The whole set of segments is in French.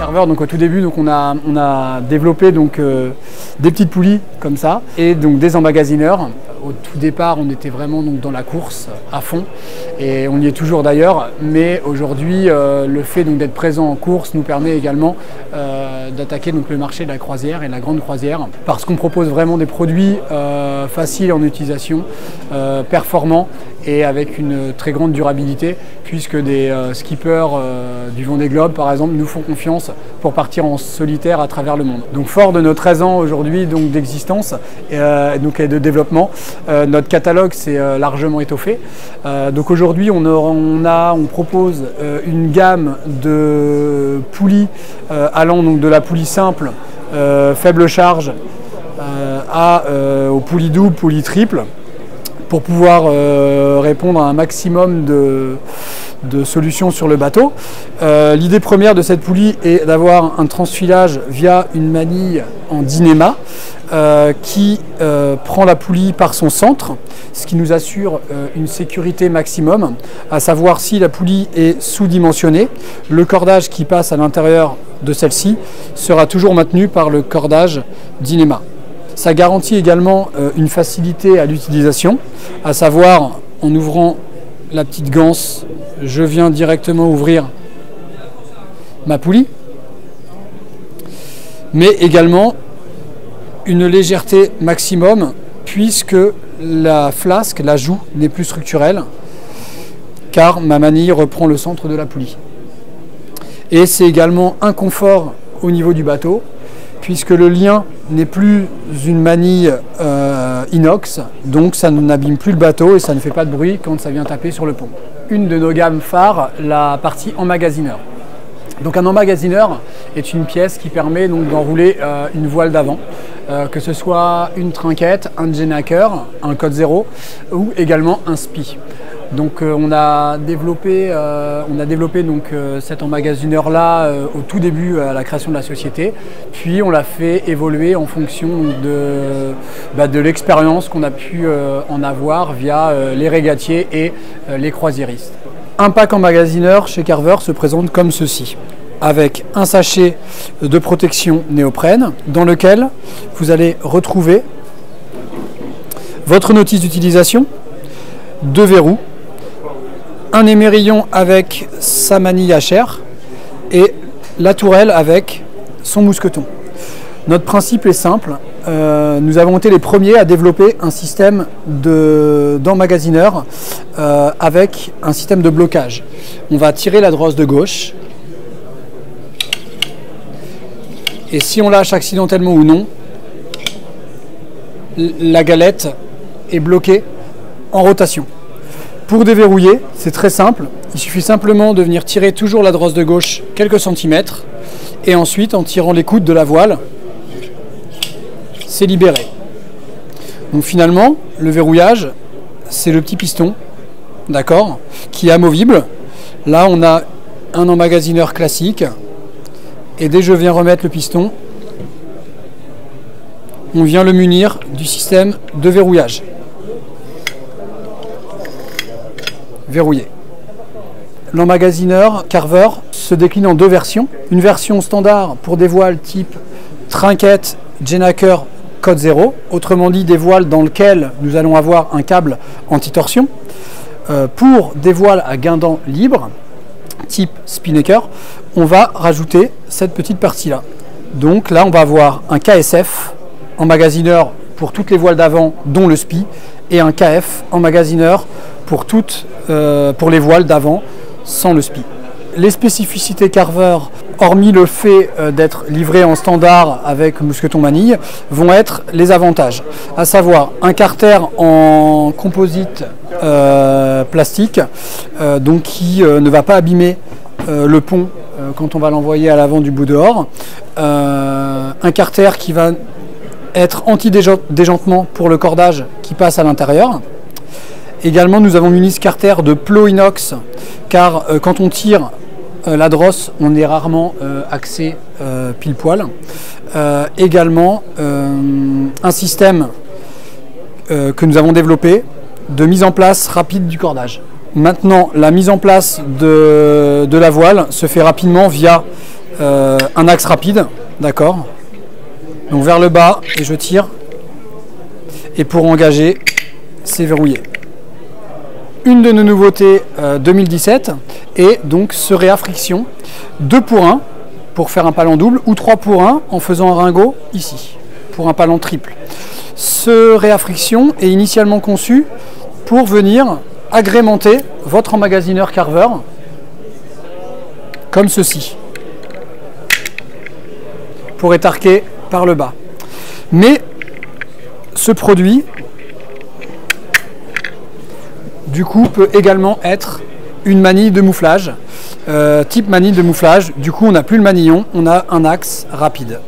Carver, donc au tout début, donc on a développé donc des petites poulies comme ça et donc des emmagasineurs. Au tout départ, on était vraiment donc dans la course à fond et on y est toujours d'ailleurs. Mais aujourd'hui, le fait donc d'être présent en course nous permet également d'attaquer donc le marché de la croisière et de la grande croisière parce qu'on propose vraiment des produits faciles en utilisation, performants et avec une très grande durabilité puisque des skippers du Vendée Globe par exemple nous font confiance pour partir en solitaire à travers le monde. Donc fort de nos 13 ans aujourd'hui d'existence et de développement, notre catalogue s'est largement étoffé. Donc aujourd'hui on propose une gamme de poulies allant donc de la poulie simple, faible charge aux poulies doubles, poulies triples, pour pouvoir répondre à un maximum de solutions sur le bateau. L'idée première de cette poulie est d'avoir un transfilage via une manille en Dynéma qui prend la poulie par son centre, ce qui nous assure une sécurité maximum, à savoir si la poulie est sous-dimensionnée, le cordage qui passe à l'intérieur de celle-ci sera toujours maintenu par le cordage Dynéma. Ça garantit également une facilité à l'utilisation, à savoir en ouvrant la petite ganse, je viens directement ouvrir ma poulie, mais également une légèreté maximum puisque la flasque, la joue n'est plus structurelle car ma manille reprend le centre de la poulie. Et c'est également un confort au niveau du bateau puisque le lien n'est plus une manille inox, donc ça n'abîme plus le bateau et ça ne fait pas de bruit quand ça vient taper sur le pont. Une de nos gammes phares, la partie emmagasineur. Donc un emmagasineur est une pièce qui permet donc d'enrouler une voile d'avant, que ce soit une trinquette, un gennaker, un code 0 ou également un spi. Donc on a développé donc cet emmagasineur là au tout début à la création de la société, puis on l'a fait évoluer en fonction de l'expérience qu'on a pu en avoir via les régatiers et les croisiéristes. Un pack emmagasineur chez Carver se présente comme ceci, avec un sachet de protection néoprène dans lequel vous allez retrouver votre notice d'utilisation, 2 verrous, un émerillon avec sa manille à chair et la tourelle avec son mousqueton. Notre principe est simple, nous avons été les premiers à développer un système d'emmagasineur avec un système de blocage. On va tirer la drosse de gauche et si on lâche accidentellement ou non, la galette est bloquée en rotation. Pour déverrouiller, c'est très simple, il suffit simplement de venir tirer toujours la drosse de gauche quelques centimètres et ensuite en tirant les coudes de la voile, c'est libéré. Donc finalement, le verrouillage, c'est le petit piston, d'accord, qui est amovible. Là, on a un emmagasineur classique et dès que je viens remettre le piston, on vient le munir du système de verrouillage. Verrouillé. L'emmagasineur Carver se décline en 2 versions. Une version standard pour des voiles type trinquette, gennaker, code 0, autrement dit des voiles dans lesquelles nous allons avoir un câble anti-torsion. Pour des voiles à guindant libre, type spinnaker, on va rajouter cette petite partie-là. Donc là, on va avoir un KSF emmagasineur pour toutes les voiles d'avant, dont le SPI, et un KF emmagasineur pour les voiles d'avant sans le SPI. Les spécificités Carver, hormis le fait d'être livré en standard avec mousqueton manille, vont être les avantages, à savoir un carter en composite plastique, donc qui ne va pas abîmer le pont quand on va l'envoyer à l'avant du bout dehors, un carter qui va être anti-déjantement pour le cordage qui passe à l'intérieur. Également, nous avons muni ce carter de plot inox, car quand on tire la drosse, on est rarement axé pile poil. Également, un système que nous avons développé de mise en place rapide du cordage. Maintenant, la mise en place de la voile se fait rapidement via un axe rapide, d'accord. Donc vers le bas et je tire. Et pour engager, c'est verrouillé. Une de nos nouveautés 2017 est donc ce réa friction 2 pour 1 pour faire un palan double ou 3 pour 1 en faisant un ringot ici pour un palan triple. Ce réa friction est initialement conçu pour venir agrémenter votre emmagasineur carver comme ceci pour étarquer par le bas. Mais ce produit du coup peut également être une manille de mouflage, type manille de mouflage. Du coup on n'a plus le manillon, on a un axe rapide.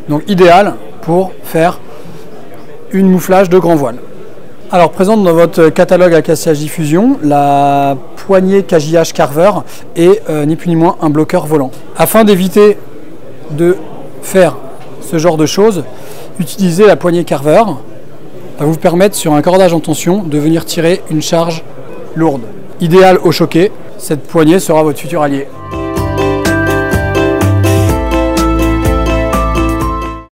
Donc idéal pour faire une mouflage de grand voile. Alors présente dans votre catalogue Acacia J-Fusion, la poignée KJH Carver est ni plus ni moins un bloqueur volant. Afin d'éviter de faire ce genre de choses, utilisez la poignée Carver. Ça va vous permettre sur un cordage en tension de venir tirer une charge lourde. Idéal au choquet, cette poignée sera votre futur allié.